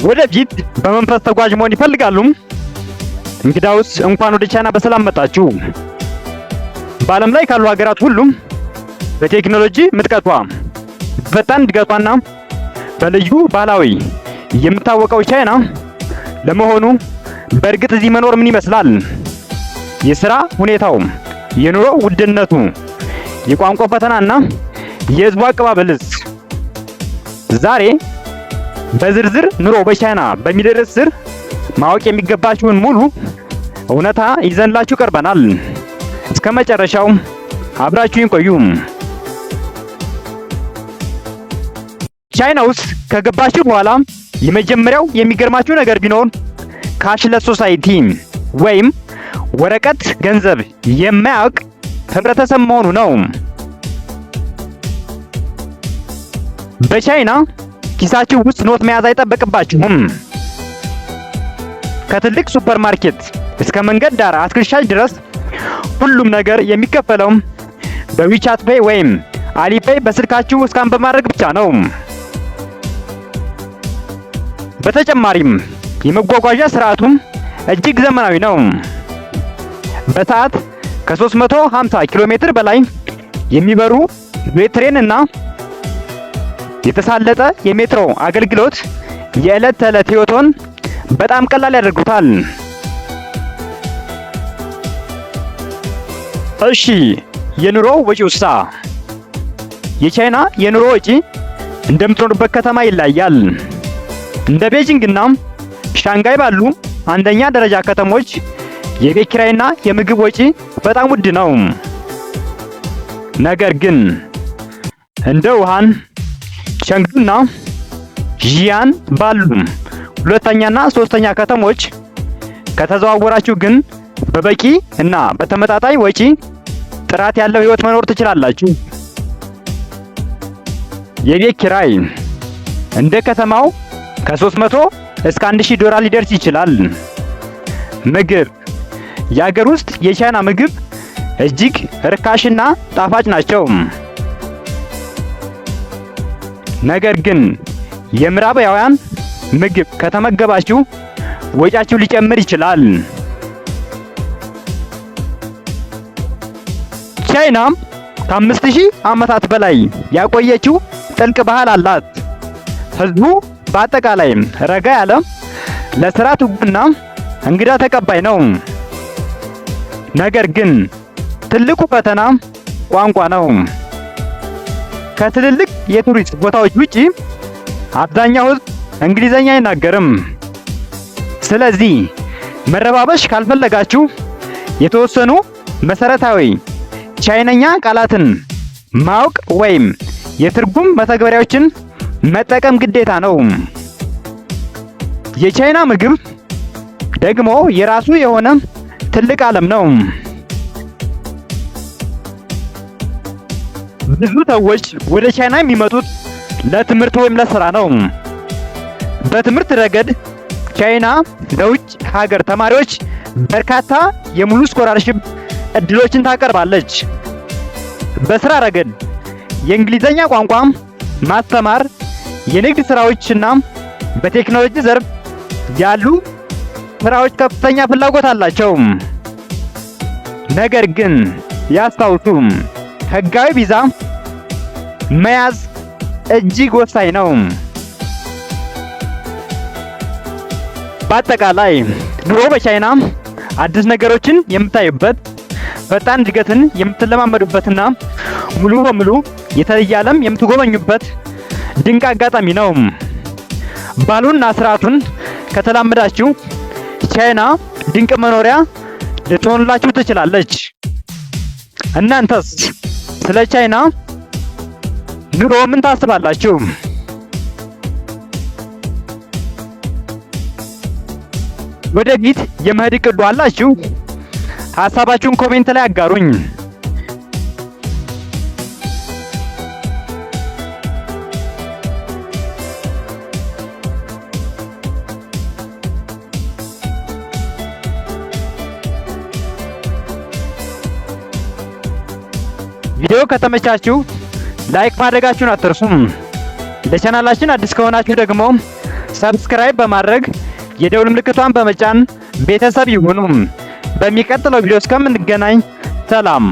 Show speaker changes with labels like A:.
A: ወደፊት በመንፈስ ተጓዥ መሆን ይፈልጋሉ? እንግዳውስ እንኳን ወደ ቻይና በሰላም መጣችሁ። በዓለም ላይ ካሉ ሀገራት ሁሉም በቴክኖሎጂ ምጥቀቷ፣ በፈጣን እድገቷና በልዩ ባህላዊ የምታወቀው ቻይና ለመሆኑ በእርግጥ እዚህ መኖር ምን ይመስላል? የሥራ ሁኔታው፣ የኑሮ ውድነቱ፣ የቋንቋ ፈተናና የሕዝቡ አቀባበልስ? ዛሬ በዝርዝር ኑሮ በቻይና በሚል ርዕስ ስር ማወቅ የሚገባችሁን ሙሉ እውነታ ይዘንላችሁ ቀርበናል። እስከ መጨረሻው አብራችሁን ቆዩ። ቻይና ውስጥ ከገባችሁ በኋላ የመጀመሪያው የሚገርማችሁ ነገር ቢኖር ካሽለስ ሶሳይቲ ወይም ወረቀት ገንዘብ የማያውቅ ህብረተሰብ መሆኑ ነው። በቻይና ኪሳችሁ ውስጥ ኖት መያዝ አይጠበቅባችሁም። ከትልቅ ሱፐርማርኬት እስከ መንገድ ዳር አትክልት ድረስ ሁሉም ነገር የሚከፈለው በዊቻት ፔይ ወይም አሊፔይ በስልካችሁ ስካን በማድረግ ብቻ ነው። በተጨማሪም የመጓጓዣ ስርዓቱም እጅግ ዘመናዊ ነው። በሰዓት ከ350 ኪሎ ሜትር በላይ የሚበሩ የትሬን እና የተሳለጠ የሜትሮ አገልግሎት የዕለት ተዕለት ህይወቶን በጣም ቀላል ያደርጉታል። እሺ፣ የኑሮ ወጪውሳ? የቻይና የኑሮ ወጪ እንደምትኖርበት ከተማ ይለያል። እንደ ቤጂንግ እና ሻንጋይ ባሉ አንደኛ ደረጃ ከተሞች የቤት ኪራይና የምግብ ወጪ በጣም ውድ ነው። ነገር ግን እንደ ውሃን፣ ቸንግዱና ዢያን ባሉ ሁለተኛና ሶስተኛ ከተሞች ከተዘዋወራችሁ ግን በበቂ እና በተመጣጣኝ ወጪ ጥራት ያለው ህይወት መኖር ትችላላችሁ። የቤት ኪራይ እንደ ከተማው ከ300 እስከ $1000 ሊደርስ ይችላል። ምግብ የሀገር ውስጥ የቻይና ምግብ እጅግ ርካሽና ጣፋጭ ናቸው። ነገር ግን የምዕራባውያን ምግብ ከተመገባችሁ ወጪያችሁ ሊጨምር ይችላል። ቻይና ከ5000 ዓመታት በላይ ያቆየችው ጥልቅ ባህል አላት። ህዝቡ በአጠቃላይ ረጋ ያለ፣ ለሥራ ትጉና እንግዳ ተቀባይ ነው። ነገር ግን ትልቁ ፈተና ቋንቋ ነው። ከትልልቅ የቱሪስት ቦታዎች ውጪ አብዛኛው ህዝብ እንግሊዘኛ አይናገርም። ስለዚህ መረባበሽ ካልፈለጋችሁ የተወሰኑ መሰረታዊ ቻይነኛ ቃላትን ማወቅ ወይም የትርጉም መተግበሪያዎችን መጠቀም ግዴታ ነው። የቻይና ምግብ ደግሞ የራሱ የሆነ ትልቅ ዓለም ነው። ብዙ ሰዎች ወደ ቻይና የሚመጡት ለትምህርት ወይም ለስራ ነው። በትምህርት ረገድ ቻይና ለውጭ ሀገር ተማሪዎች በርካታ የሙሉ ስኮላርሺፕ እድሎችን ታቀርባለች። በስራ ረገድ የእንግሊዘኛ ቋንቋ ማስተማር፣ የንግድ ስራዎችና በቴክኖሎጂ ዘርፍ ያሉ ስራዎች ከፍተኛ ፍላጎት አላቸው። ነገር ግን ያስታውሱ፣ ህጋዊ ቪዛ መያዝ እጅግ ወሳኝ ነው። በአጠቃላይ ኑሮ በቻይና አዲስ ነገሮችን የምታዩበት፣ ፈጣን እድገትን የምትለማመዱበትና ሙሉ በሙሉ የተለየ ዓለም የምትጎበኙበት ድንቅ አጋጣሚ ነው። ባህሉንና ስርዓቱን ከተላመዳችሁ ቻይና ድንቅ መኖሪያ ልትሆንላችሁ ትችላለች። እናንተስ ስለ ቻይና ኑሮ ምን ታስባላችሁ? ወደፊት የመሄድ እቅዱ አላችሁ? ሐሳባችሁን ኮሜንት ላይ አጋሩኝ። ቪዲዮ ከተመቻችሁ ላይክ ማድረጋችሁን አትርሱም። ለቻናላችን አዲስ ከሆናችሁ ደግሞ ሰብስክራይብ በማድረግ የደውል ምልክቷን በመጫን ቤተሰብ ይሁኑ። በሚቀጥለው ቪዲዮ እስከምንገናኝ ሰላም።